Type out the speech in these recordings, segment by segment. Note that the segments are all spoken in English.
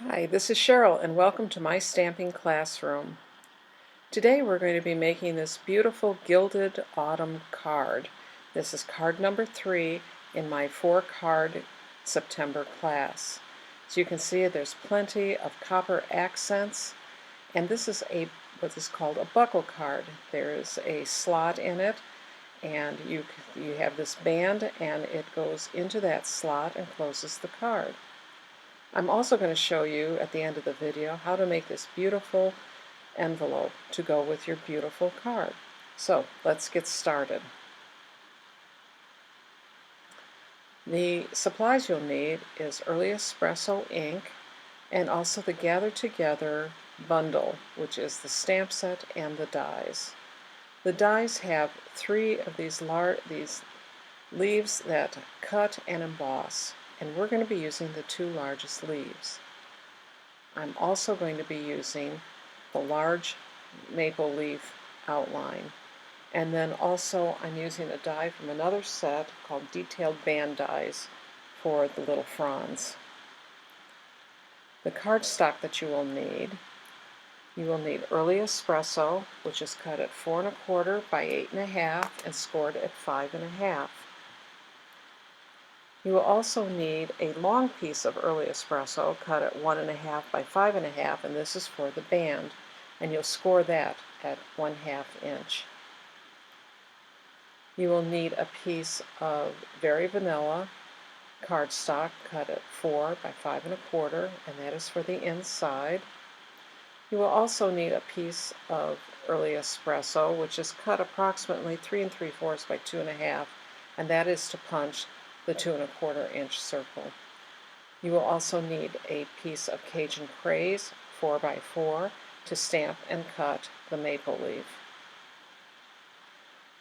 Hi, this is Cheryl and welcome to my stamping classroom. Today we're going to be making this beautiful gilded autumn card. This is card number 3 in my 4-card September class. So you can see there's plenty of copper accents, and this is what is called a buckle card. There is a slot in it, and you have this band and it goes into that slot and closes the card. I'm also going to show you at the end of the video how to make this beautiful envelope to go with your beautiful card. So let's get started. The supplies you'll need is Early Espresso ink and also the Gather Together bundle, which is the stamp set and the dies. The dies have 3 of these leaves that cut and emboss, and we're going to be using the 2 largest leaves. I'm also going to be using the large maple leaf outline, and then also I'm using a die from another set called Detailed Band Dies for the little fronds. The cardstock that you will need Early Espresso, which is cut at 4 1/4 by 8 1/2 and scored at 5 1/2. You will also need a long piece of Early Espresso cut at 1 1/2 by 5 1/2, and this is for the band, and you'll score that at 1/2 inch. You will need a piece of Very Vanilla cardstock cut at 4 by 5 1/4, and that is for the inside. You will also need a piece of Early Espresso, which is cut approximately 3 3/4 by 2 1/2, and that is to punch the 2 1/4 inch circle. You will also need a piece of Cajun Craze 4 by 4 to stamp and cut the maple leaf.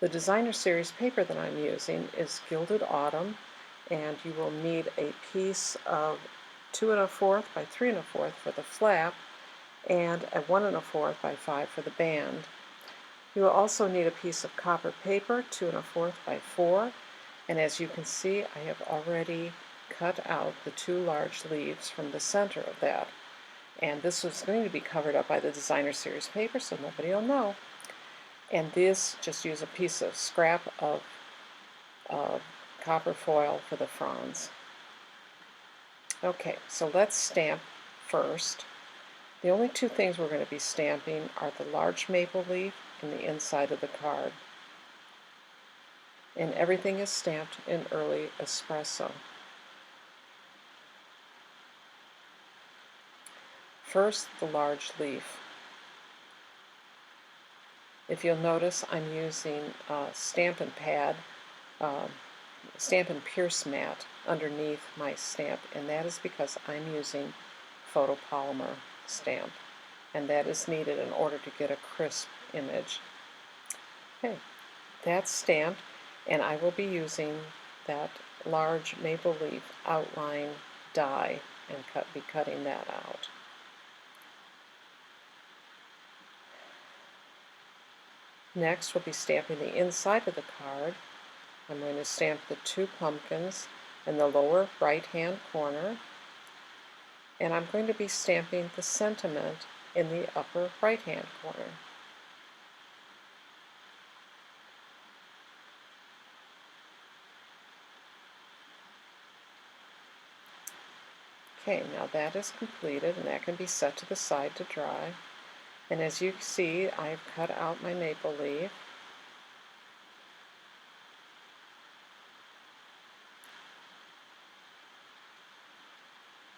The designer series paper that I'm using is Gilded Autumn, and you will need a piece of 2 1/4 by 3 1/4 for the flap and a 1 1/4 by 5 for the band. You will also need a piece of copper paper 2 1/4 by 4, and as you can see, I have already cut out the 2 large leaves from the center of that. And this is going to be covered up by the designer series paper, so nobody will know. And this, just use a piece of scrap of copper foil for the fronds. Okay, so let's stamp first. The only 2 things we're going to be stamping are the large maple leaf and the inside of the card. And everything is stamped in Early Espresso. First, the large leaf. If you'll notice, I'm using Stampin' Pad, Stampin' Pierce mat underneath my stamp, and that is because I'm using photopolymer stamp, and that is needed in order to get a crisp image. Okay, that's stamped, and I will be using that large maple leaf outline die and be cutting that out. Next, we'll be stamping the inside of the card. I'm going to stamp the 2 pumpkins in the lower right-hand corner, and I'm going to be stamping the sentiment in the upper right-hand corner. Okay, now that is completed, and that can be set to the side to dry. And as you see, I've cut out my maple leaf.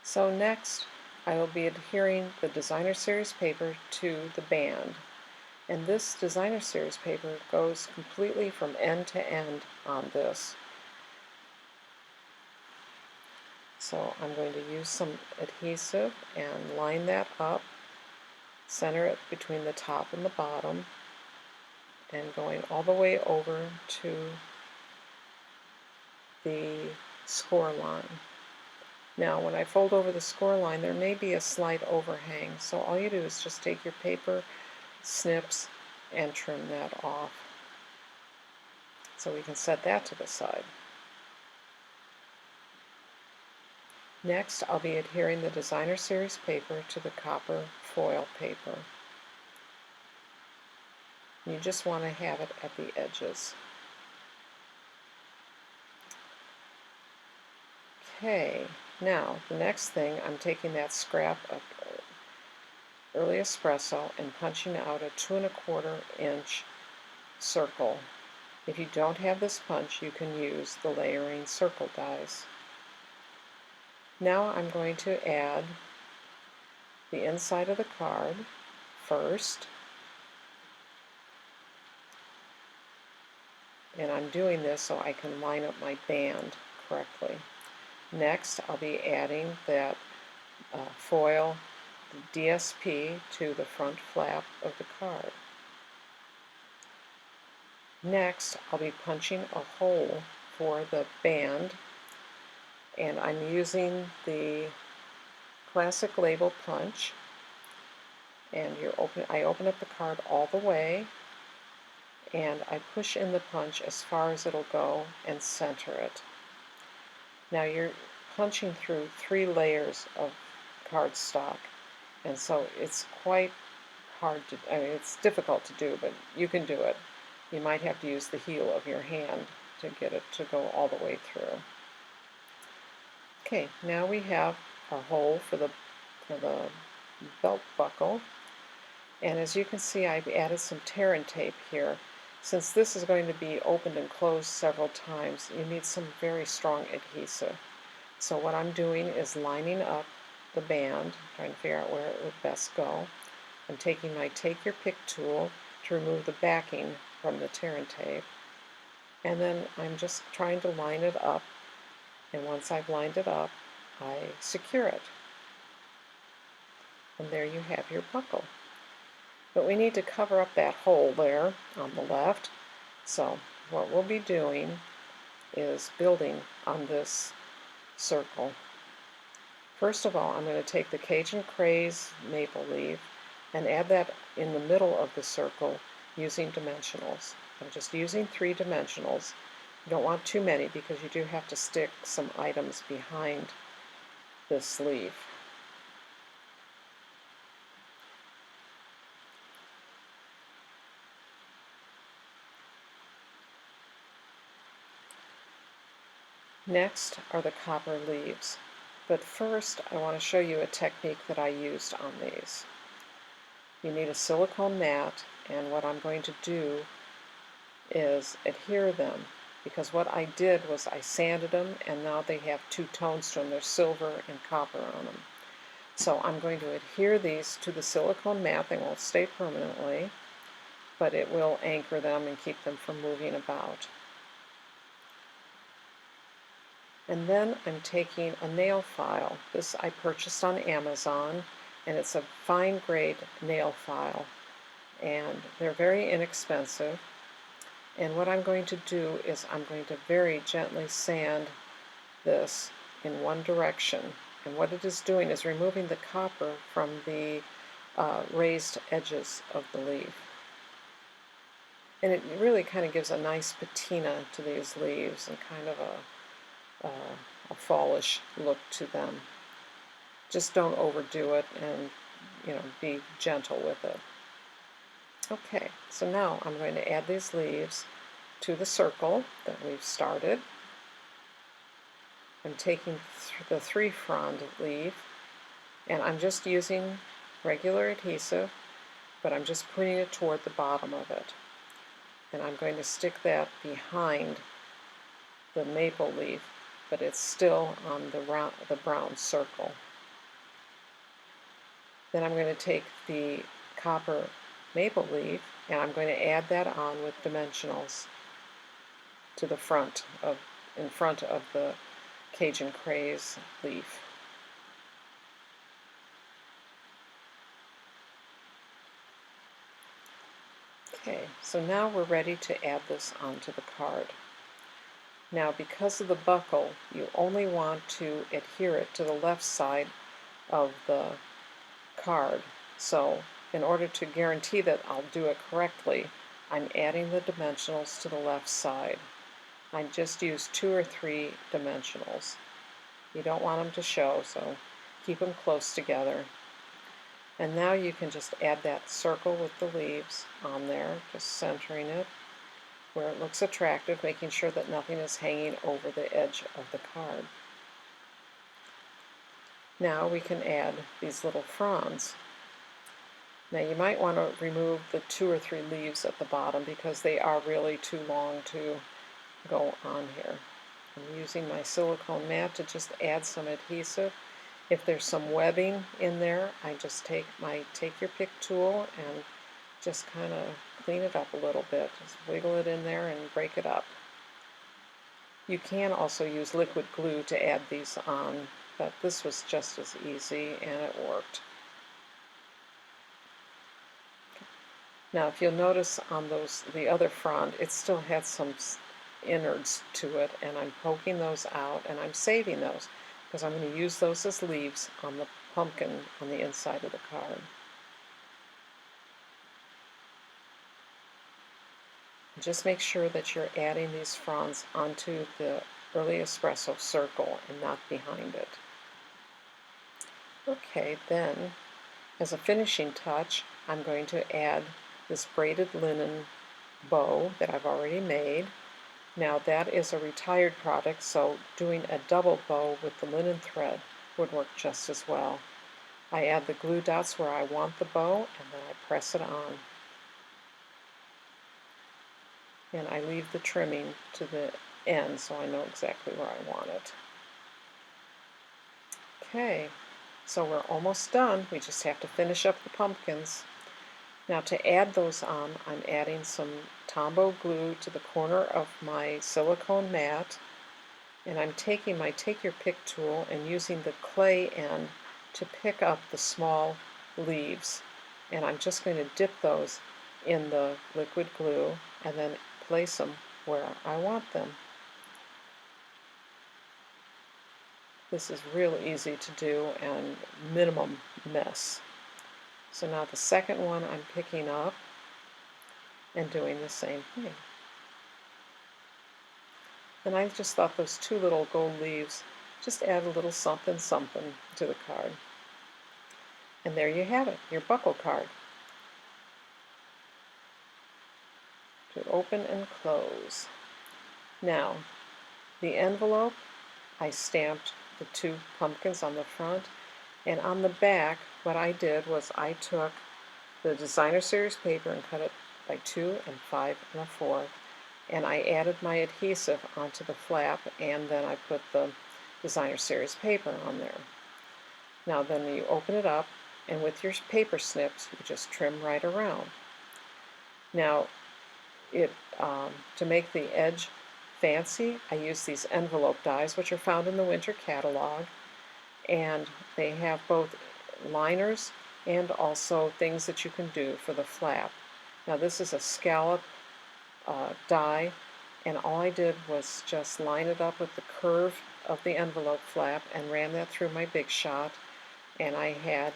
So next, I will be adhering the designer series paper to the band. And this designer series paper goes completely from end to end on this. So I'm going to use some adhesive and line that up, center it between the top and the bottom, and going all the way over to the score line. Now when I fold over the score line, there may be a slight overhang, so all you do is just take your paper snips and trim that off. So we can set that to the side. Next, I'll be adhering the designer series paper to the copper foil paper. You just want to have it at the edges. Okay, now the next thing, I'm taking that scrap of early espresso and punching out a 2¼ inch circle. If you don't have this punch, you can use the layering circle dies. Now I'm going to add the inside of the card first, and I'm doing this so I can line up my band correctly. Next, I'll be adding that foil DSP to the front flap of the card. Next, I'll be punching a hole for the band, and I'm using the classic label punch, and I open up the card all the way, and I push in the punch as far as it'll go and center it. Now you're punching through 3 layers of cardstock, and so it's quite hard to, it's difficult to do, but you can do it. You might have to use the heel of your hand to get it to go all the way through. Okay, now we have our hole for the belt buckle, and as you can see, I've added some tear and tape here. Since this is going to be opened and closed several times, you need some very strong adhesive. So what I'm doing is lining up the band, trying to figure out where it would best go. I'm taking my Take Your Pick tool to remove the backing from the tear and tape, and then I'm just trying to line it up, and once I've lined it up, I secure it. And there you have your buckle. But we need to cover up that hole there on the left, so what we'll be doing is building on this circle. First of all, I'm going to take the Cajun Craze maple leaf and add that in the middle of the circle using dimensionals. I'm just using 3 dimensionals. You don't want too many because you do have to stick some items behind this leaf. Next are the copper leaves, but first I want to show you a technique that I used on these. You need a silicone mat, and what I'm going to do is adhere them, because what I did was I sanded them and now they have 2 tones to them. There's silver and copper on them. So I'm going to adhere these to the silicone mat. They won't stay permanently, but it will anchor them and keep them from moving about. And then I'm taking a nail file. This I purchased on Amazon, and it's a fine grade nail file, and they're very inexpensive. And what I'm going to do is I'm going to very gently sand this in one direction, and what it is doing is removing the copper from the raised edges of the leaf. And it really kind of gives a nice patina to these leaves and kind of a fallish look to them. Just don't overdo it, and be gentle with it. Okay, so now I'm going to add these leaves to the circle that we've started. I'm taking the 3 frond leaf, and I'm just using regular adhesive, but I'm just putting it toward the bottom of it. And I'm going to stick that behind the maple leaf, but it's still on the brown circle. Then I'm going to take the copper maple leaf, and I'm going to add that on with dimensionals to the in front of the Cajun Craze leaf. Okay, so now we're ready to add this onto the card. Now, because of the buckle, you only want to adhere it to the left side of the card. So in order to guarantee that I'll do it correctly, I'm adding the dimensionals to the left side. I just use 2 or 3 dimensionals. You don't want them to show, so keep them close together. And now you can just add that circle with the leaves on there, just centering it where it looks attractive, making sure that nothing is hanging over the edge of the card. Now we can add these little fronds. Now you might want to remove the 2 or 3 leaves at the bottom because they are really too long to go on here. I'm using my silicone mat to just add some adhesive. If there's some webbing in there, I just take your pick tool and just kind of clean it up a little bit. Just wiggle it in there and break it up. You can also use liquid glue to add these on, but this was just as easy and it worked. Now if you'll notice on the other frond, it still had some innards to it, and I'm poking those out and I'm saving those because I'm going to use those as leaves on the pumpkin on the inside of the card. Just make sure that you're adding these fronds onto the early espresso circle and not behind it. Okay, then as a finishing touch, I'm going to add this braided linen bow that I've already made. Now that is a retired product, so doing a double bow with the linen thread would work just as well. I add the glue dots where I want the bow, and then I press it on. And I leave the trimming to the end so I know exactly where I want it. Okay, so we're almost done. We just have to finish up the pumpkins. Now to add those on, I'm adding some Tombow glue to the corner of my silicone mat, and I'm taking my Take Your Pick tool and using the clay end to pick up the small leaves. And I'm just going to dip those in the liquid glue and then place them where I want them. This is real easy to do and minimum mess. So now the second one I'm picking up and doing the same thing. And I just thought those 2 little gold leaves just add a little something something to the card. And there you have it, your buckle card. To open and close. Now, the envelope, I stamped the 2 pumpkins on the front, and on the back, what I did was I took the designer series paper and cut it by 2 and 5 1/4, and I added my adhesive onto the flap, and then I put the designer series paper on there. Now then you open it up, and with your paper snips, you just trim right around. Now, to make the edge fancy, I use these envelope dies, which are found in the winter catalog, and they have both liners and also things that you can do for the flap. Now this is a scallop die, and all I did was just line it up with the curve of the envelope flap and ran that through my Big Shot, and I had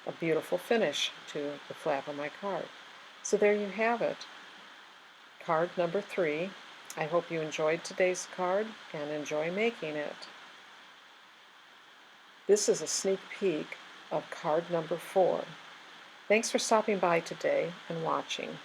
a beautiful finish to the flap of my card. So there you have it. Card number 3. I hope you enjoyed today's card and enjoy making it. This is a sneak peek of card number 4. Thanks for stopping by today and watching.